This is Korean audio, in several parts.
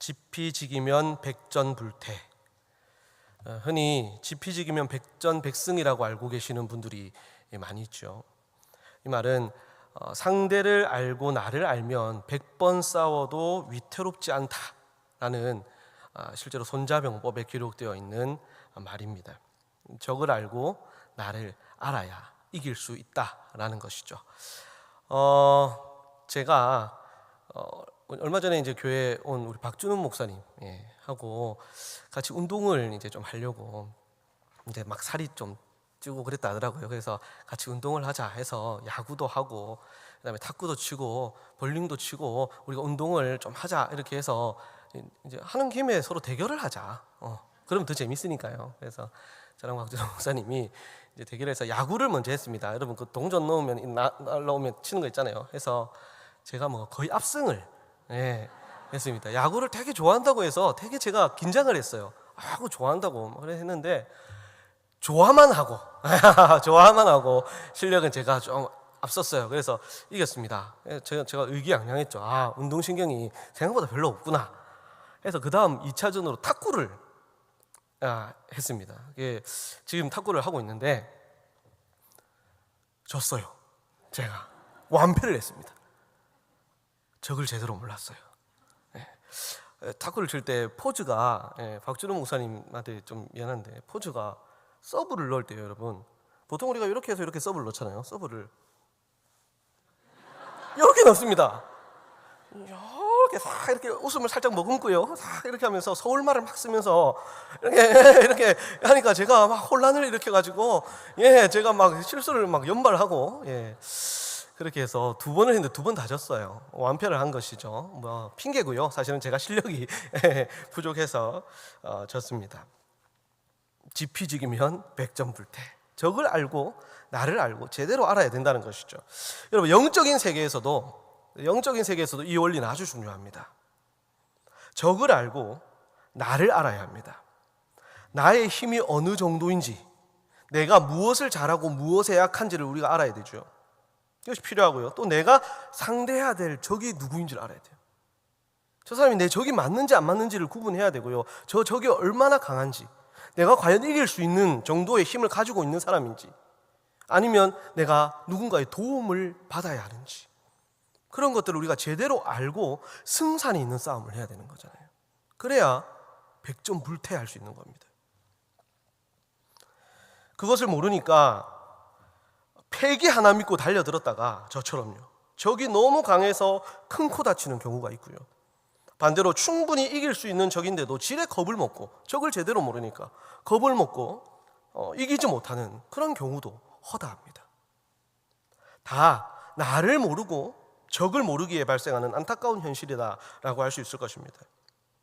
지피지기면 백전불태. 흔히 지피지기면 백전백승이라고 알고 계시는 분들이 많이 있죠. 이 말은 상대를 알고 나를 알면 100번 싸워도 위태롭지 않다라는 실제로 손자병법에 기록되어 있는 말입니다. 적을 알고 나를 알아야 이길 수 있다라는 것이죠. 제가 얼마 전에 이제 교회에 온 우리 박준훈 목사님 하고 같이 운동을 이제 좀 하려고 이제 막 살이 좀 찌고 그랬다 하더라고요. 그래서 같이 운동을 하자 해서 야구도 하고 그다음에 탁구도 치고 볼링도 치고 우리가 운동을 좀 하자 이렇게 해서 이제 하는 김에 서로 대결을 하자. 그러면 더 재밌으니까요. 그래서 저랑 박준훈 목사님이 이제 대결해서 야구를 먼저 했습니다. 여러분 그 동전 넣으면 날라오면 치는 거 있잖아요. 해서 제가 뭐 거의 압승을 했습니다. 야구를 되게 좋아한다고 해서 되게 제가 긴장을 했어요. 야구 좋아한다고 그래 했는데 좋아만 하고 실력은 제가 좀 앞섰어요. 그래서 이겼습니다. 제가 의기양양했죠. 운동신경이 생각보다 별로 없구나 해서 그 다음 2차전으로 탁구를 했습니다. 지금 탁구를 하고 있는데 졌어요. 제가 완패를 했습니다. 적을 제대로 몰랐어요. 탁구를 칠 때 포즈가 박준호 목사님한테 좀 미안한데 포즈가 서브를 넣을 때요, 여러분. 보통 우리가 이렇게 해서 이렇게 서브를 넣잖아요. 서브를 이렇게 넣습니다. 이렇게 싹 이렇게 웃음을 살짝 머금고요. 싹 이렇게 하면서 서울말을 막 쓰면서 이렇게 하니까 제가 막 혼란을 일으켜가지고 제가 막 실수를 막 연발하고 그렇게 해서 2번을 했는데 2번 다 졌어요. 완패를 한 것이죠. 뭐 핑계고요. 사실은 제가 실력이 부족해서 졌습니다. 지피지기면 백전불태. 적을 알고 나를 알고 제대로 알아야 된다는 것이죠. 여러분 영적인 세계에서도 이 원리는 아주 중요합니다. 적을 알고 나를 알아야 합니다. 나의 힘이 어느 정도인지, 내가 무엇을 잘하고 무엇에 약한지를 우리가 알아야 되죠. 이것이 필요하고요. 또 내가 상대해야 될 적이 누구인지를 알아야 돼요. 저 사람이 내 적이 맞는지 안 맞는지를 구분해야 되고요. 저 적이 얼마나 강한지, 내가 과연 이길 수 있는 정도의 힘을 가지고 있는 사람인지, 아니면 내가 누군가의 도움을 받아야 하는지, 그런 것들을 우리가 제대로 알고 승산이 있는 싸움을 해야 되는 거잖아요. 그래야 백전불태할 수 있는 겁니다. 그것을 모르니까 패기 하나 믿고 달려들었다가 저처럼요, 적이 너무 강해서 큰 코 다치는 경우가 있고요. 반대로 충분히 이길 수 있는 적인데도 지레 겁을 먹고, 적을 제대로 모르니까 겁을 먹고 이기지 못하는 그런 경우도 허다합니다. 다 나를 모르고 적을 모르기에 발생하는 안타까운 현실이다라고 할 수 있을 것입니다.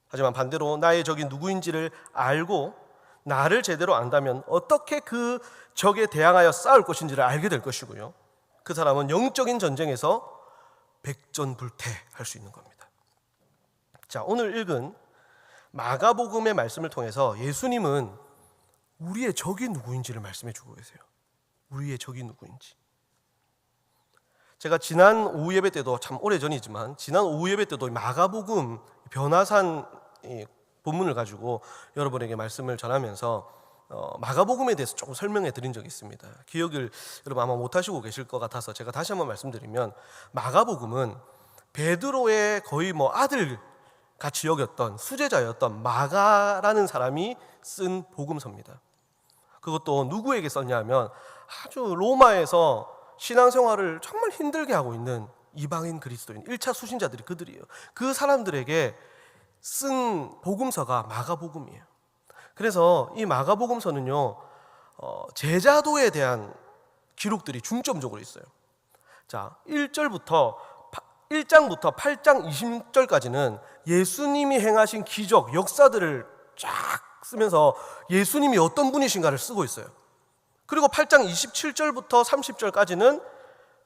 하지만 반대로 나의 적이 누구인지를 알고 나를 제대로 안다면 어떻게 그 적에 대항하여 싸울 것인지를 알게 될 것이고요. 그 사람은 영적인 전쟁에서 백전불태할 수 있는 겁니다. 자, 오늘 읽은 마가복음의 말씀을 통해서 예수님은 우리의 적이 누구인지를 말씀해 주고 계세요. 우리의 적이 누구인지. 제가 지난 오후 예배 때도, 참 오래전이지만 지난 오후 예배 때도 마가복음 변화산 본문을 가지고 여러분에게 말씀을 전하면서 마가복음에 대해서 조금 설명해 드린 적이 있습니다. 기억을 여러분 아마 못 하시고 계실 것 같아서 제가 다시 한번 말씀드리면, 마가복음은 베드로의 거의 아들 같이 여겼던 수제자였던 마가라는 사람이 쓴 복음서입니다. 그것도 누구에게 썼냐 하면 아주 로마에서 신앙생활을 정말 힘들게 하고 있는 이방인 그리스도인 1차 수신자들이 그들이에요. 그 사람들에게 쓴 복음서가 마가복음이에요. 그래서 이 마가복음서는요, 제자도에 대한 기록들이 중점적으로 있어요. 자, 1장부터 8장 20절까지는 예수님이 행하신 기적, 역사들을 쫙 쓰면서 예수님이 어떤 분이신가를 쓰고 있어요. 그리고 8장 27절부터 30절까지는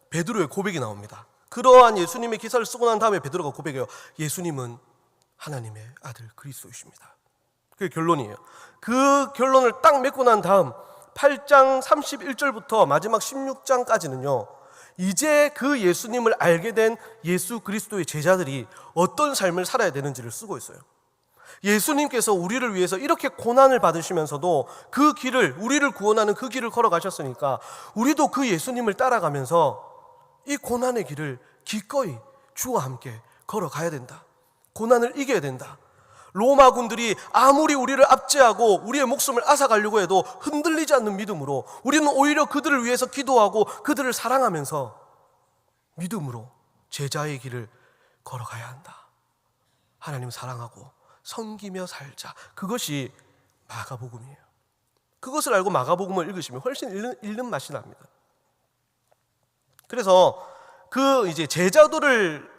베드로의 고백이 나옵니다. 그러한 예수님의 기사를 쓰고 난 다음에 베드로가 고백해요. 예수님은 하나님의 아들 그리스도이십니다. 그게 결론이에요. 그 결론을 딱 맺고 난 다음 8장 31절부터 마지막 16장까지는요, 이제 그 예수님을 알게 된 예수 그리스도의 제자들이 어떤 삶을 살아야 되는지를 쓰고 있어요. 예수님께서 우리를 위해서 이렇게 고난을 받으시면서도 그 길을, 우리를 구원하는 그 길을 걸어가셨으니까 우리도 그 예수님을 따라가면서 이 고난의 길을 기꺼이 주와 함께 걸어가야 된다. 고난을 이겨야 된다. 로마군들이 아무리 우리를 압제하고 우리의 목숨을 앗아가려고 해도 흔들리지 않는 믿음으로 우리는 오히려 그들을 위해서 기도하고 그들을 사랑하면서 믿음으로 제자의 길을 걸어가야 한다. 하나님 사랑하고 섬기며 살자. 그것이 마가복음이에요. 그것을 알고 마가복음을 읽으시면 훨씬 읽는 맛이 납니다. 그래서 그 이제 제자들을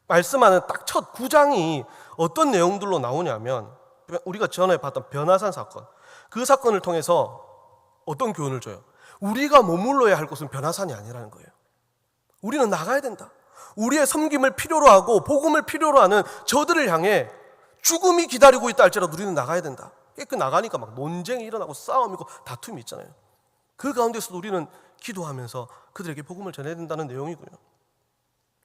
말씀하는 딱 첫 9장이 어떤 내용들로 나오냐면 우리가 전에 봤던 변화산 사건, 그 사건을 통해서 어떤 교훈을 줘요? 우리가 머물러야 할 곳은 변화산이 아니라는 거예요. 우리는 나가야 된다. 우리의 섬김을 필요로 하고 복음을 필요로 하는 저들을 향해 죽음이 기다리고 있다 할지라도 우리는 나가야 된다. 그 나가니까 막 논쟁이 일어나고 싸움이고 다툼이 있잖아요. 그 가운데서도 우리는 기도하면서 그들에게 복음을 전해야 된다는 내용이고요.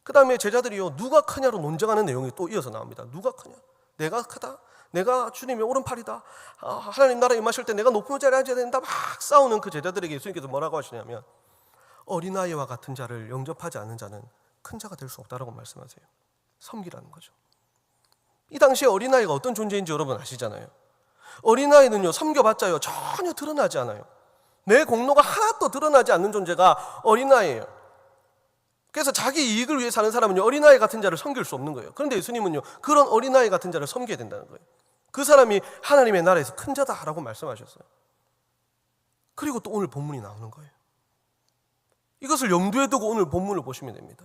그 다음에 제자들이요, 누가 크냐로 논쟁하는 내용이 또 이어서 나옵니다. 누가 크냐? 내가 크다? 내가 주님의 오른팔이다? 하나님 나라 임하실 때 내가 높은 자리에 앉아야 된다? 막 싸우는 그 제자들에게 예수님께서 뭐라고 하시냐면 어린아이와 같은 자를 영접하지 않는 자는 큰 자가 될 수 없다라고 말씀하세요. 섬기라는 거죠. 이 당시에 어린아이가 어떤 존재인지 여러분 아시잖아요. 어린아이는요, 섬겨봤자요 전혀 드러나지 않아요. 내 공로가 하나도 드러나지 않는 존재가 어린아이예요. 그래서 자기 이익을 위해 사는 사람은요, 어린아이 같은 자를 섬길 수 없는 거예요. 그런데 예수님은요, 그런 어린아이 같은 자를 섬겨야 된다는 거예요. 그 사람이 하나님의 나라에서 큰 자다라고 말씀하셨어요. 그리고 또 오늘 본문이 나오는 거예요. 이것을 염두에 두고 오늘 본문을 보시면 됩니다.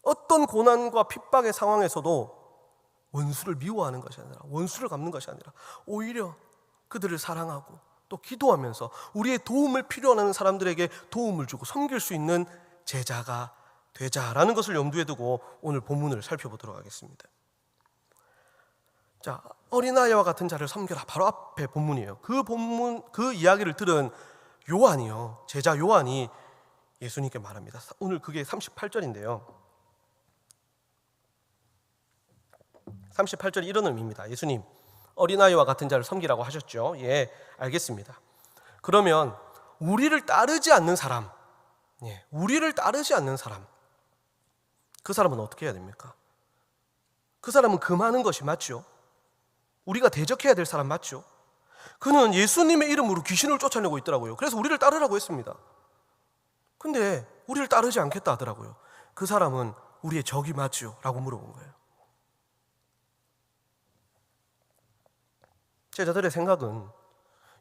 어떤 고난과 핍박의 상황에서도 원수를 미워하는 것이 아니라, 원수를 갚는 것이 아니라 오히려 그들을 사랑하고 또 기도하면서 우리의 도움을 필요로 하는 사람들에게 도움을 주고 섬길 수 있는 제자가 되자라는 것을 염두에 두고 오늘 본문을 살펴보도록 하겠습니다. 자, 어린아이와 같은 자를 섬겨라. 바로 앞에 본문이에요. 그 본문, 그 이야기를 들은 요한이요, 제자 요한이 예수님께 말합니다. 오늘 그게 38절인데요. 38절이 이런 의미입니다. 예수님, 어린아이와 같은 자를 섬기라고 하셨죠. 예, 알겠습니다. 그러면 우리를 따르지 않는 사람, 우리를 따르지 않는 사람, 그 사람은 어떻게 해야 됩니까? 그 사람은 금하는 것이 맞죠? 우리가 대적해야 될 사람 맞죠? 그는 예수님의 이름으로 귀신을 쫓아내고 있더라고요. 그래서 우리를 따르라고 했습니다. 근데 우리를 따르지 않겠다 하더라고요. 그 사람은 우리의 적이 맞죠? 라고 물어본 거예요. 제자들의 생각은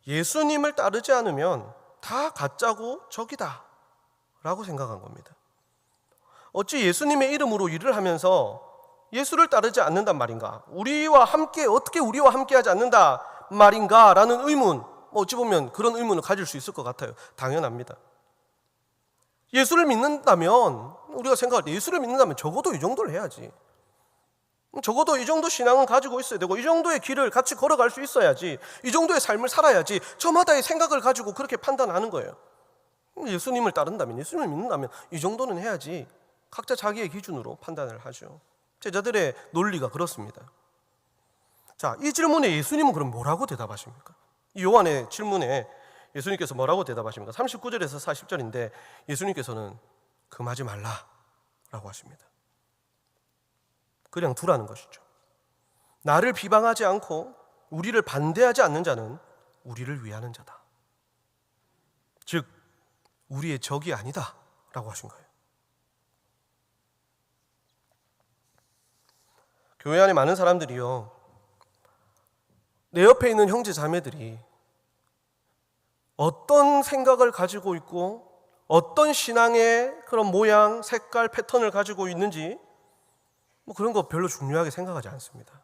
예수님을 따르지 않으면 다 가짜고 적이다 라고 생각한 겁니다. 어찌 예수님의 이름으로 일을 하면서 예수를 따르지 않는단 말인가? 우리와 함께, 어떻게 우리와 함께 하지 않는다 말인가? 라는 의문, 어찌 보면 그런 의문을 가질 수 있을 것 같아요. 당연합니다. 예수를 믿는다면, 우리가 생각할 때 예수를 믿는다면 적어도 이 정도를 해야지. 적어도 이 정도 신앙은 가지고 있어야 되고, 이 정도의 길을 같이 걸어갈 수 있어야지, 이 정도의 삶을 살아야지, 저마다의 생각을 가지고 그렇게 판단하는 거예요. 예수님을 따른다면, 예수님을 믿는다면 이 정도는 해야지, 각자 자기의 기준으로 판단을 하죠. 제자들의 논리가 그렇습니다. 자, 이 질문에 예수님은 그럼 뭐라고 대답하십니까? 이 요한의 질문에 예수님께서 뭐라고 대답하십니까? 39절에서 40절인데 예수님께서는 금하지 말라라고 하십니다. 그냥 두라는 것이죠. 나를 비방하지 않고 우리를 반대하지 않는 자는 우리를 위하는 자다. 즉 우리의 적이 아니다 라고 하신 거예요. 교회 안에 많은 사람들이요, 내 옆에 있는 형제 자매들이 어떤 생각을 가지고 있고 어떤 신앙의 그런 모양, 색깔, 패턴을 가지고 있는지 그런 거 별로 중요하게 생각하지 않습니다.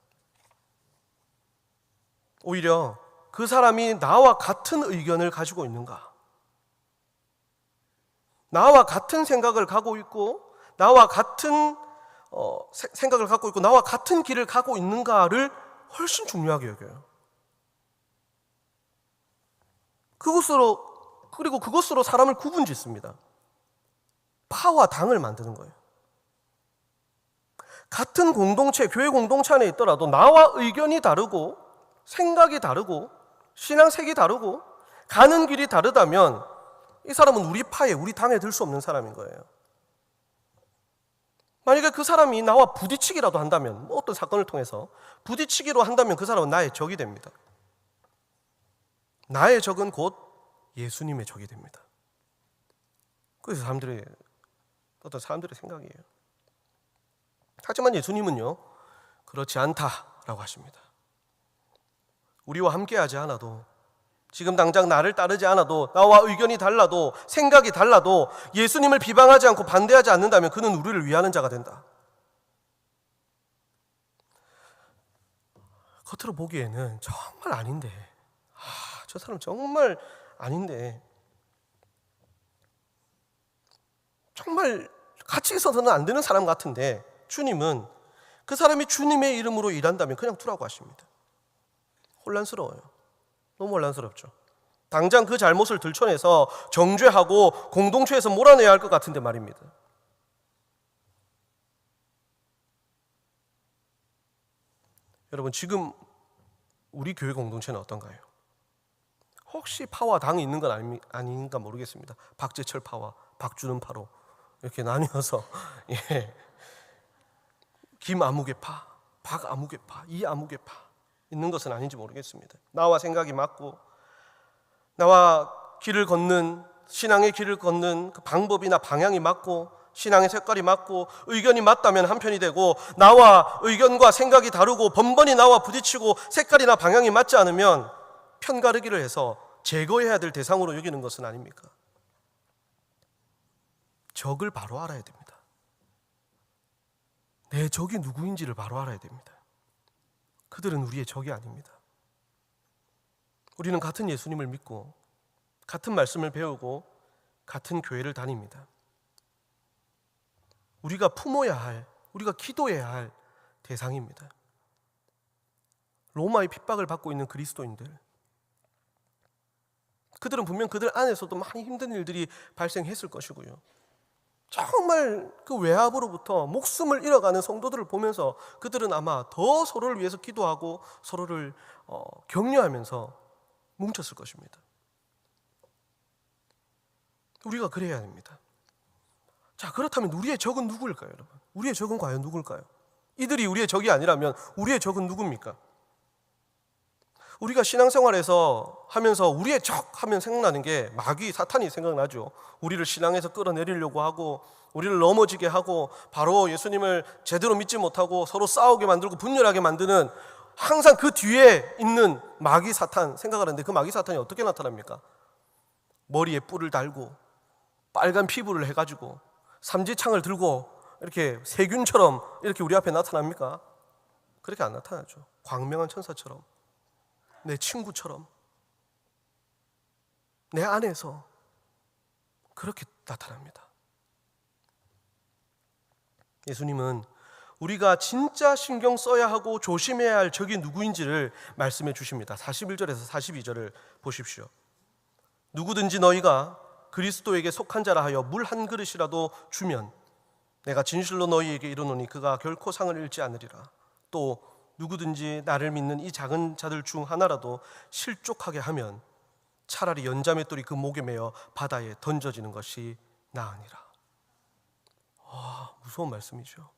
오히려 그 사람이 나와 같은 의견을 가지고 있는가, 나와 같은 생각을 가고 있고 나와 같은 생각을 갖고 있고 나와 같은 길을 가고 있는가를 훨씬 중요하게 여겨요. 그리고 그것으로 사람을 구분짓습니다. 파와 당을 만드는 거예요. 같은 공동체, 교회 공동체 안에 있더라도 나와 의견이 다르고 생각이 다르고 신앙색이 다르고 가는 길이 다르다면 이 사람은 우리 파에, 우리 당에 들 수 없는 사람인 거예요. 만약에 그 사람이 나와 부딪히기라도 한다면, 뭐 어떤 사건을 통해서 부딪히기로 한다면 그 사람은 나의 적이 됩니다. 나의 적은 곧 예수님의 적이 됩니다. 그래서 어떤 사람들의 생각이에요. 하지만 예수님은요, 그렇지 않다라고 하십니다. 우리와 함께하지 않아도, 지금 당장 나를 따르지 않아도, 나와 의견이 달라도, 생각이 달라도 예수님을 비방하지 않고 반대하지 않는다면 그는 우리를 위하는 자가 된다. 겉으로 보기에는 정말 아닌데, 저 사람 정말 아닌데, 정말 같이 있어서는 안 되는 사람 같은데 주님은 그 사람이 주님의 이름으로 일한다면 그냥 두라고 하십니다. 혼란스러워요. 너무 혼란스럽죠. 당장 그 잘못을 들춰내서 정죄하고 공동체에서 몰아내야 할 것 같은데 말입니다. 여러분, 지금 우리 교회 공동체는 어떤가요? 혹시 파와 당이 있는 건 아닌가 모르겠습니다. 박재철 파와 박준은 파로 이렇게 나뉘어서 김아무개파, 박아무개파, 이아무개파 있는 것은 아닌지 모르겠습니다. 나와 생각이 맞고 나와 길을 걷는, 신앙의 길을 걷는 그 방법이나 방향이 맞고 신앙의 색깔이 맞고 의견이 맞다면 한편이 되고, 나와 의견과 생각이 다르고 번번이 나와 부딪히고 색깔이나 방향이 맞지 않으면 편가르기를 해서 제거해야 될 대상으로 여기는 것은 아닙니까? 적을 바로 알아야 됩니다. 내 적이 누구인지를 바로 알아야 됩니다. 그들은 우리의 적이 아닙니다. 우리는 같은 예수님을 믿고 같은 말씀을 배우고 같은 교회를 다닙니다. 우리가 품어야 할, 우리가 기도해야 할 대상입니다. 로마의 핍박을 받고 있는 그리스도인들, 그들은 분명 그들 안에서도 많이 힘든 일들이 발생했을 것이고요. 정말 그 외압으로부터 목숨을 잃어가는 성도들을 보면서 그들은 아마 더 서로를 위해서 기도하고 서로를 격려하면서 뭉쳤을 것입니다. 우리가 그래야 합니다. 자, 그렇다면 우리의 적은 누구일까요, 여러분? 우리의 적은 과연 누굴까요? 이들이 우리의 적이 아니라면 우리의 적은 누굽니까? 우리가 신앙생활에서 하면서 우리의 적 하면 생각나는 게 마귀, 사탄이 생각나죠. 우리를 신앙에서 끌어내리려고 하고 우리를 넘어지게 하고 바로 예수님을 제대로 믿지 못하고 서로 싸우게 만들고 분열하게 만드는, 항상 그 뒤에 있는 마귀, 사탄 생각을 하는데, 그 마귀, 사탄이 어떻게 나타납니까? 머리에 뿔을 달고 빨간 피부를 해가지고 삼지창을 들고 이렇게 세균처럼 이렇게 우리 앞에 나타납니까? 그렇게 안 나타나죠. 광명한 천사처럼, 내 친구처럼, 내 안에서 그렇게 나타납니다. 예수님은 우리가 진짜 신경 써야 하고 조심해야 할 적이 누구인지를 말씀해 주십니다. 41절에서 42절을 보십시오. 누구든지 너희가 그리스도에게 속한 자라 하여 물 한 그릇이라도 주면 내가 진실로 너희에게 이르노니 그가 결코 상을 잃지 않으리라. 또 누구든지 나를 믿는 이 작은 자들 중 하나라도 실족하게 하면 차라리 연자맷돌이 그 목에 매어 바다에 던져지는 것이 나으니라. 무서운 말씀이죠.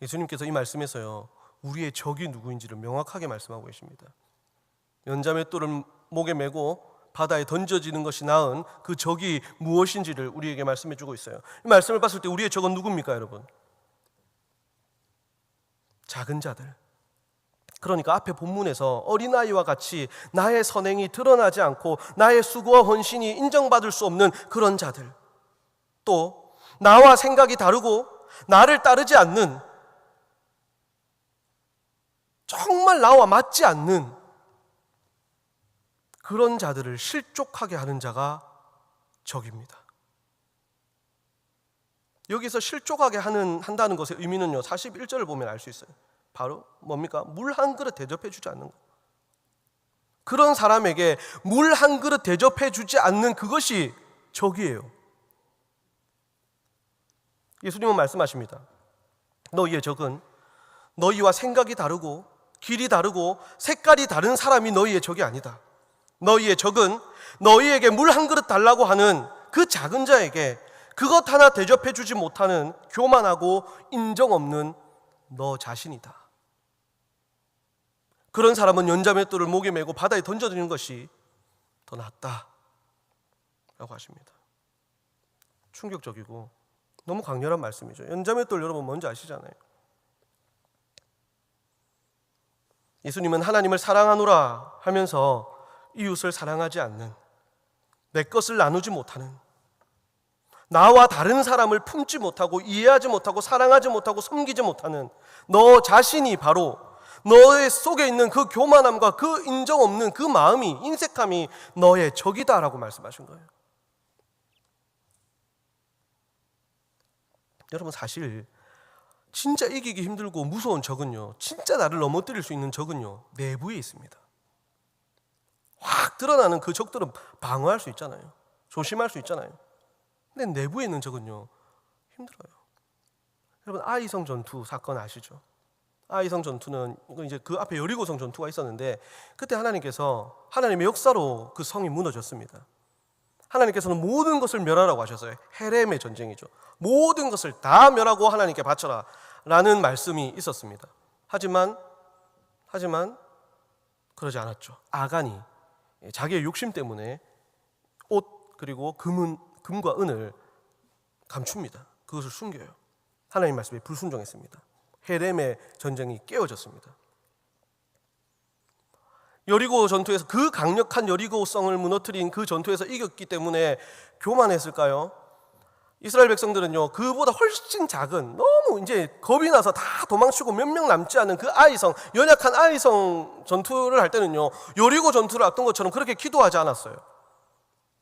예수님께서 이 말씀에서요, 우리의 적이 누구인지를 명확하게 말씀하고 계십니다. 연자맷돌을 목에 메고 바다에 던져지는 것이 나은 그 적이 무엇인지를 우리에게 말씀해 주고 있어요. 이 말씀을 봤을 때 우리의 적은 누굽니까, 여러분? 작은 자들. 그러니까 앞에 본문에서 어린아이와 같이 나의 선행이 드러나지 않고 나의 수고와 헌신이 인정받을 수 없는 그런 자들, 또 나와 생각이 다르고 나를 따르지 않는, 정말 나와 맞지 않는 그런 자들을 실족하게 하는 자가 적입니다. 여기서 실족하게 한다는 것의 의미는요, 41절을 보면 알 수 있어요. 바로 뭡니까? 물 한 그릇 대접해 주지 않는 것. 그런 사람에게 물 한 그릇 대접해 주지 않는 그것이 적이에요. 예수님은 말씀하십니다. 너희의 적은 너희와 생각이 다르고 길이 다르고 색깔이 다른 사람이 너희의 적이 아니다. 너희의 적은 너희에게 물 한 그릇 달라고 하는 그 작은 자에게 그것 하나 대접해 주지 못하는 교만하고 인정 없는 너 자신이다. 그런 사람은 연자맷돌을 목에 메고 바다에 던져드리는 것이 더 낫다 라고 하십니다. 충격적이고 너무 강렬한 말씀이죠. 연자맷돌 여러분 뭔지 아시잖아요. 예수님은 하나님을 사랑하노라 하면서 이웃을 사랑하지 않는, 내 것을 나누지 못하는, 나와 다른 사람을 품지 못하고 이해하지 못하고 사랑하지 못하고 섬기지 못하는 너 자신이 바로 너의 속에 있는 그 교만함과 그 인정 없는 그 마음이, 인색함이 너의 적이다라고 말씀하신 거예요. 여러분, 사실 진짜 이기기 힘들고 무서운 적은요, 진짜 나를 넘어뜨릴 수 있는 적은요, 내부에 있습니다. 확 드러나는 그 적들은 방어할 수 있잖아요. 조심할 수 있잖아요. 근데 내부에 있는 적은요, 힘들어요. 여러분, 아이성 전투 사건 아시죠? 아이성 전투는 이제 그 앞에 여리고성 전투가 있었는데, 그때 하나님께서 하나님의 역사로 그 성이 무너졌습니다. 하나님께서는 모든 것을 멸하라고 하셨어요. 헤렘의 전쟁이죠. 모든 것을 다 멸하고 하나님께 바쳐라 라는 말씀이 있었습니다. 하지만 그러지 않았죠. 아간이 자기의 욕심 때문에 옷 그리고 금과 은을 감춥니다. 그것을 숨겨요. 하나님 말씀에 불순종했습니다. 헤렘의 전쟁이 깨어졌습니다. 여리고 전투에서, 그 강력한 여리고성을 무너뜨린 그 전투에서 이겼기 때문에 교만했을까요? 이스라엘 백성들은요, 그보다 훨씬 작은, 너무 이제 겁이 나서 다 도망치고 몇 명 남지 않은 그 아이성, 연약한 아이성 전투를 할 때는요, 여리고 전투를 앞둔 것처럼 그렇게 기도하지 않았어요.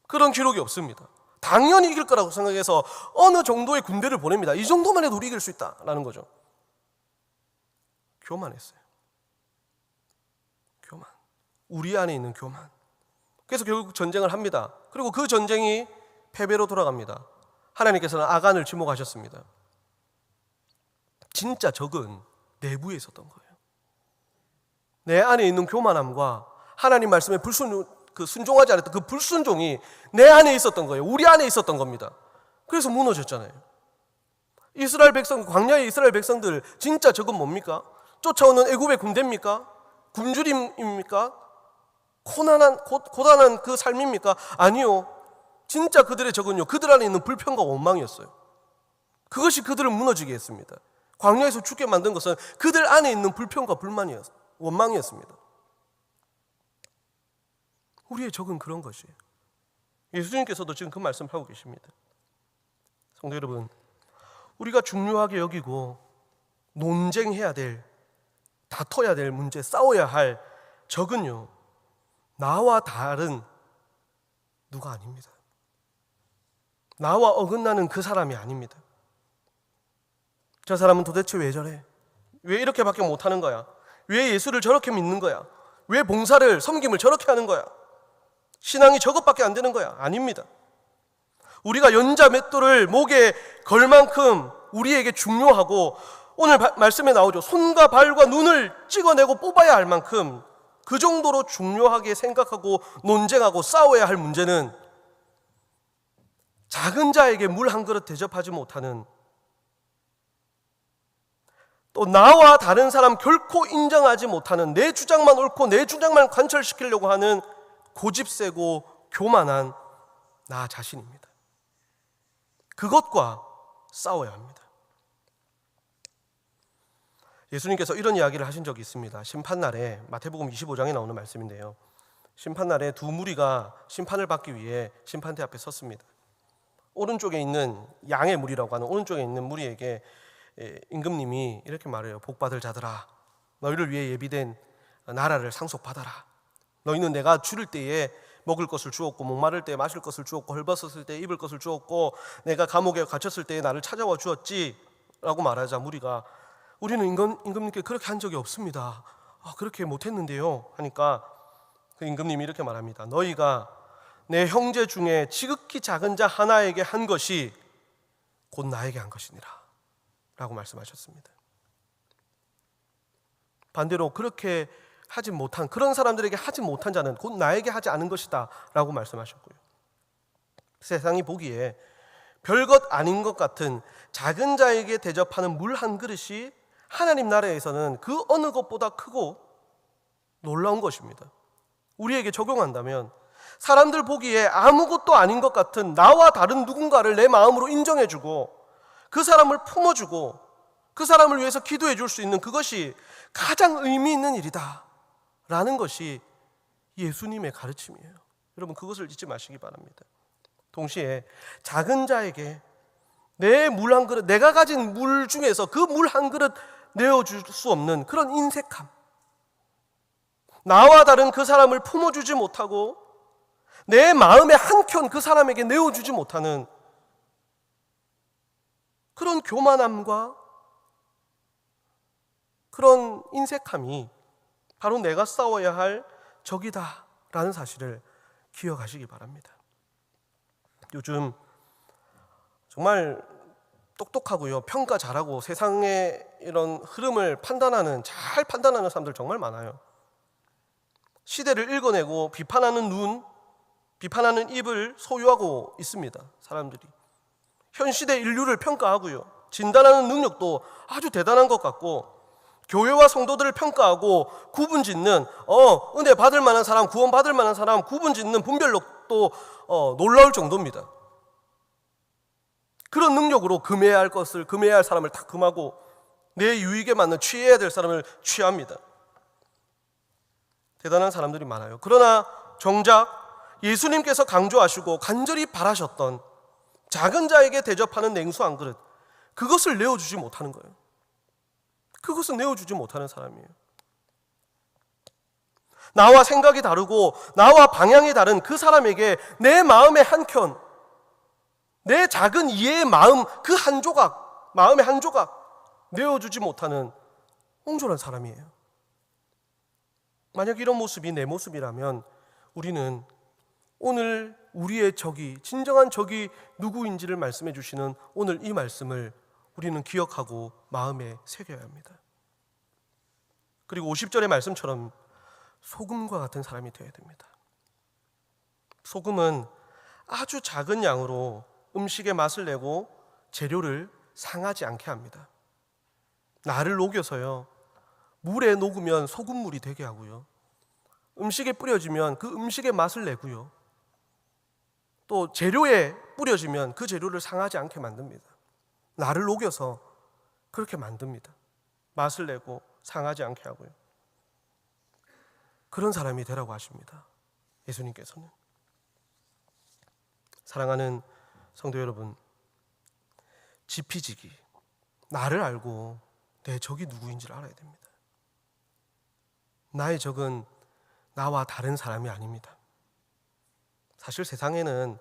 그런 기록이 없습니다. 당연히 이길 거라고 생각해서 어느 정도의 군대를 보냅니다. 이 정도만 해도 우리 이길 수 있다라는 거죠. 교만했어요. 교만. 우리 안에 있는 교만. 그래서 결국 전쟁을 합니다. 그리고 그 전쟁이 패배로 돌아갑니다. 하나님께서는 아간을 지목하셨습니다. 진짜 적은 내부에 있었던 거예요. 내 안에 있는 교만함과 하나님 말씀에 순종하지 않았던 그 불순종이 내 안에 있었던 거예요. 우리 안에 있었던 겁니다. 그래서 무너졌잖아요. 이스라엘 백성, 광야의 이스라엘 백성들 진짜 적은 뭡니까? 쫓아오는 애굽의 군대입니까? 굶주림입니까? 고단한 그 삶입니까? 아니요. 진짜 그들의 적은요, 그들 안에 있는 불평과 원망이었어요. 그것이 그들을 무너지게 했습니다. 광야에서 죽게 만든 것은 그들 안에 있는 불평과 원망이었습니다. 우리의 적은 그런 것이에요. 예수님께서도 지금 그 말씀을 하고 계십니다. 성도 여러분, 우리가 중요하게 여기고 논쟁해야 될, 다퉈야 될 문제, 싸워야 할 적은요, 나와 다른 누가 아닙니다. 나와 어긋나는 그 사람이 아닙니다. 저 사람은 도대체 왜 저래? 왜 이렇게밖에 못하는 거야? 왜 예수를 저렇게 믿는 거야? 왜 봉사를, 섬김을 저렇게 하는 거야? 신앙이 저것밖에 안 되는 거야? 아닙니다. 우리가 연자 맷돌을 목에 걸 만큼 우리에게 중요하고, 오늘 말씀에 나오죠. 손과 발과 눈을 찍어내고 뽑아야 할 만큼 그 정도로 중요하게 생각하고 논쟁하고 싸워야 할 문제는 작은 자에게 물 한 그릇 대접하지 못하는, 또 나와 다른 사람 결코 인정하지 못하는, 내 주장만 옳고 내 주장만 관철시키려고 하는 고집세고 교만한 나 자신입니다. 그것과 싸워야 합니다. 예수님께서 이런 이야기를 하신 적이 있습니다. 심판날에, 마태복음 25장에 나오는 말씀인데요, 심판날에 두 무리가 심판을 받기 위해 심판대 앞에 섰습니다. 오른쪽에 있는 양의 무리라고 하는 오른쪽에 있는 무리에게 임금님이 이렇게 말해요. 복받을 자들아, 너희를 위해 예비된 나라를 상속받아라. 너희는 내가 줄일 때에 먹을 것을 주었고, 목마를 때에 마실 것을 주었고, 헐벗었을 때에 입을 것을 주었고, 내가 감옥에 갇혔을 때에 나를 찾아와 주었지 라고 말하자, 무리가 우리는 임금님께 그렇게 한 적이 없습니다. 그렇게 못했는데요 하니까 그 임금님이 이렇게 말합니다. 너희가 내 형제 중에 지극히 작은 자 하나에게 한 것이 곧 나에게 한 것이니라 라고 말씀하셨습니다. 반대로 그렇게 하지 못한, 그런 사람들에게 하지 못한 자는 곧 나에게 하지 않은 것이다 라고 말씀하셨고요. 세상이 보기에 별것 아닌 것 같은 작은 자에게 대접하는 물 한 그릇이 하나님 나라에서는 그 어느 것보다 크고 놀라운 것입니다. 우리에게 적용한다면 사람들 보기에 아무것도 아닌 것 같은 나와 다른 누군가를 내 마음으로 인정해주고 그 사람을 품어주고 그 사람을 위해서 기도해 줄 수 있는 그것이 가장 의미 있는 일이다 라는 것이 예수님의 가르침이에요. 여러분, 그것을 잊지 마시기 바랍니다. 동시에 작은 자에게 내 물 한 그릇, 내가 가진 물 중에서 그 물 한 그릇 내어줄 수 없는 그런 인색함, 나와 다른 그 사람을 품어주지 못하고 내 마음의 한켠 그 사람에게 내어주지 못하는 그런 교만함과 그런 인색함이 바로 내가 싸워야 할 적이다 라는 사실을 기억하시기 바랍니다. 요즘 정말 똑똑하고요, 평가 잘하고 세상의 이런 흐름을 잘 판단하는 사람들 정말 많아요. 시대를 읽어내고 비판하는 눈, 비판하는 입을 소유하고 있습니다. 사람들이 현 시대 인류를 평가하고요, 진단하는 능력도 아주 대단한 것 같고, 교회와 성도들을 평가하고 구분짓는 은혜 받을 만한 사람, 구원 받을 만한 사람 구분짓는 분별력도 놀라울 정도입니다. 그런 능력으로 금해야 할 것을 금해야 할 사람을 다 금하고 내 유익에 맞는 취해야 될 사람을 취합니다. 대단한 사람들이 많아요. 그러나 정작 예수님께서 강조하시고 간절히 바라셨던 작은 자에게 대접하는 냉수 한 그릇, 그것을 내어주지 못하는 거예요. 그것은 내어주지 못하는 사람이에요. 나와 생각이 다르고 나와 방향이 다른 그 사람에게 내 마음의 한켠, 내 작은 이해의 마음 그 한 조각, 마음의 한 조각 내어주지 못하는 옹졸한 사람이에요. 만약 이런 모습이 내 모습이라면 우리는 오늘 우리의 적이, 진정한 적이 누구인지를 말씀해 주시는 오늘 이 말씀을 우리는 기억하고 마음에 새겨야 합니다. 그리고 50절의 말씀처럼 소금과 같은 사람이 되어야 됩니다. 소금은 아주 작은 양으로 음식의 맛을 내고 재료를 상하지 않게 합니다. 나를 녹여서요, 물에 녹으면 소금물이 되게 하고요, 음식에 뿌려지면 그 음식의 맛을 내고요, 또 재료에 뿌려지면 그 재료를 상하지 않게 만듭니다. 나를 녹여서 그렇게 만듭니다. 맛을 내고 상하지 않게 하고요. 그런 사람이 되라고 하십니다. 예수님께서는. 사랑하는 성도 여러분, 지피지기, 나를 알고 내 적이 누구인지를 알아야 됩니다. 나의 적은 나와 다른 사람이 아닙니다. 사실 세상에는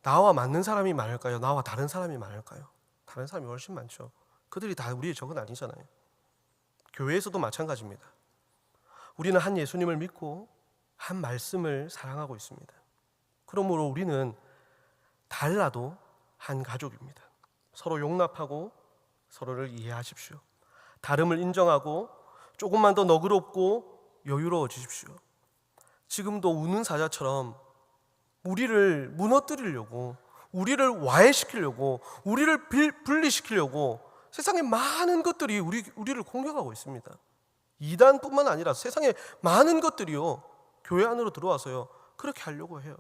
나와 맞는 사람이 많을까요? 나와 다른 사람이 많을까요? 다른 사람이 훨씬 많죠. 그들이 다 우리의 적은 아니잖아요. 교회에서도 마찬가지입니다. 우리는 한 예수님을 믿고 한 말씀을 사랑하고 있습니다. 그러므로 우리는 달라도 한 가족입니다. 서로 용납하고 서로를 이해하십시오. 다름을 인정하고 조금만 더 너그럽고 여유로워지십시오. 지금도 우는 사자처럼 우리를 무너뜨리려고, 우리를 와해시키려고, 우리를 분리시키려고 세상에 많은 것들이 우리를 공격하고 있습니다. 이단뿐만 아니라 세상에 많은 것들이요, 교회 안으로 들어와서요 그렇게 하려고 해요.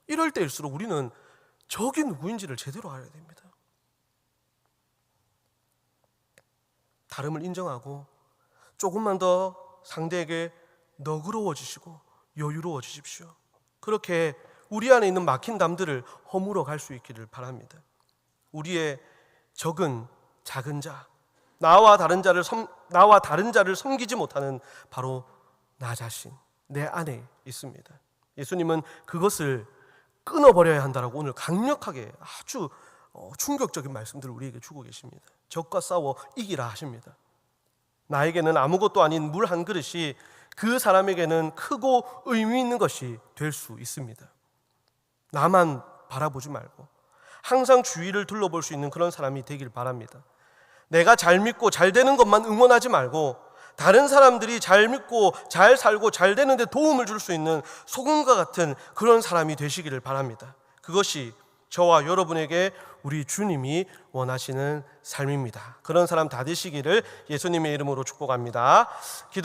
이럴 때일수록 우리는 적이 누구인지를 제대로 알아야 됩니다. 다름을 인정하고 조금만 더 상대에게 너그러워지시고 여유로워지십시오. 그렇게 우리 안에 있는 막힌 담들을 허물어 갈 수 있기를 바랍니다. 우리의 적은 작은 자, 나와 다른 자를 섬기지 못하는 바로 나 자신, 내 안에 있습니다. 예수님은 그것을 끊어버려야 한다라고 오늘 강력하게 아주 충격적인 말씀들을 우리에게 주고 계십니다. 적과 싸워 이기라 하십니다. 나에게는 아무것도 아닌 물 한 그릇이 그 사람에게는 크고 의미 있는 것이 될 수 있습니다. 나만 바라보지 말고 항상 주위를 둘러볼 수 있는 그런 사람이 되길 바랍니다. 내가 잘 믿고 잘 되는 것만 응원하지 말고 다른 사람들이 잘 믿고 잘 살고 잘 되는데 도움을 줄 수 있는 소금과 같은 그런 사람이 되시기를 바랍니다. 그것이 저와 여러분에게 우리 주님이 원하시는 삶입니다. 그런 사람 다 되시기를 예수님의 이름으로 축복합니다. 기도합니다.